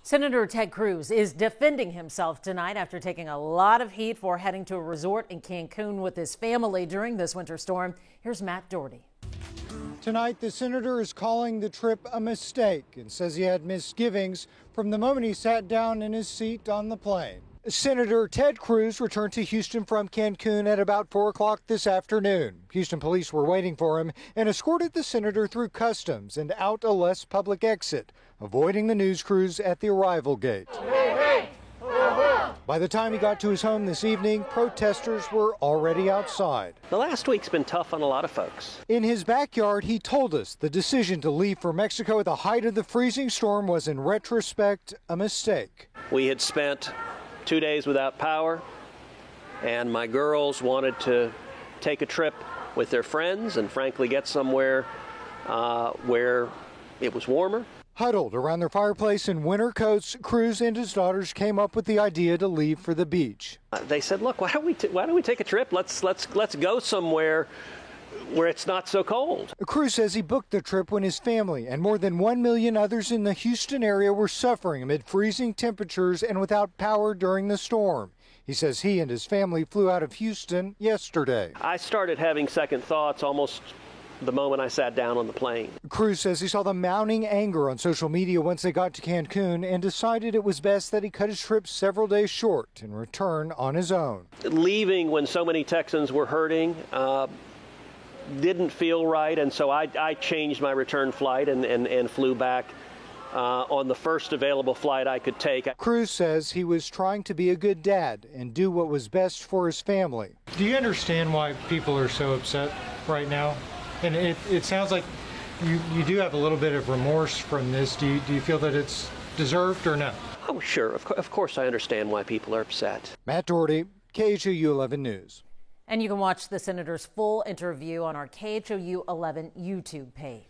Senator Ted Cruz is defending himself tonight after taking a lot of heat for heading to a resort in Cancun with his family during this winter storm. Here's Matt Doherty. Tonight, the senator is calling the trip a mistake and says he had misgivings from the moment he sat down in his seat on the plane. Senator Ted Cruz returned to Houston from Cancun at about 4 o'clock this afternoon. Houston police were waiting for him and escorted the senator through customs and out a less public exit, avoiding the news crews at the arrival gate. By the time he got to his home this evening, protesters were already outside. The last week's been tough on a lot of folks. In his backyard, he told us the decision to leave for Mexico at the height of the freezing storm was, in retrospect, a mistake. We had spent 2 days without power, and my girls wanted to take a trip with their friends and frankly get somewhere where it was warmer. Huddled around their fireplace in winter coats, Cruz and his daughters came up with the idea to leave for the beach. They said, "Look, why don't we take a trip? Let's go somewhere where it's not so cold." Cruz says he booked the trip when his family and more than 1 million others in the Houston area were suffering amid freezing temperatures and without power during the storm. He says he and his family flew out of Houston yesterday. I started having second thoughts almost the moment I sat down on the plane. Cruz says he saw the mounting anger on social media once they got to Cancun and decided it was best that he cut his trip several days short and return on his own. Leaving when so many Texans were hurting didn't feel right, and so I changed my return flight and flew back on the first available flight I could take. Cruz says he was trying to be a good dad and do what was best for his family. Do you understand why people are so upset right now? And it sounds like you do have a little bit of remorse from this. Do you feel that it's deserved or no? Oh, sure. Of course I understand why people are upset. Matt Doherty, KHOU 11 News. And you can watch the senator's full interview on our KHOU 11 YouTube page.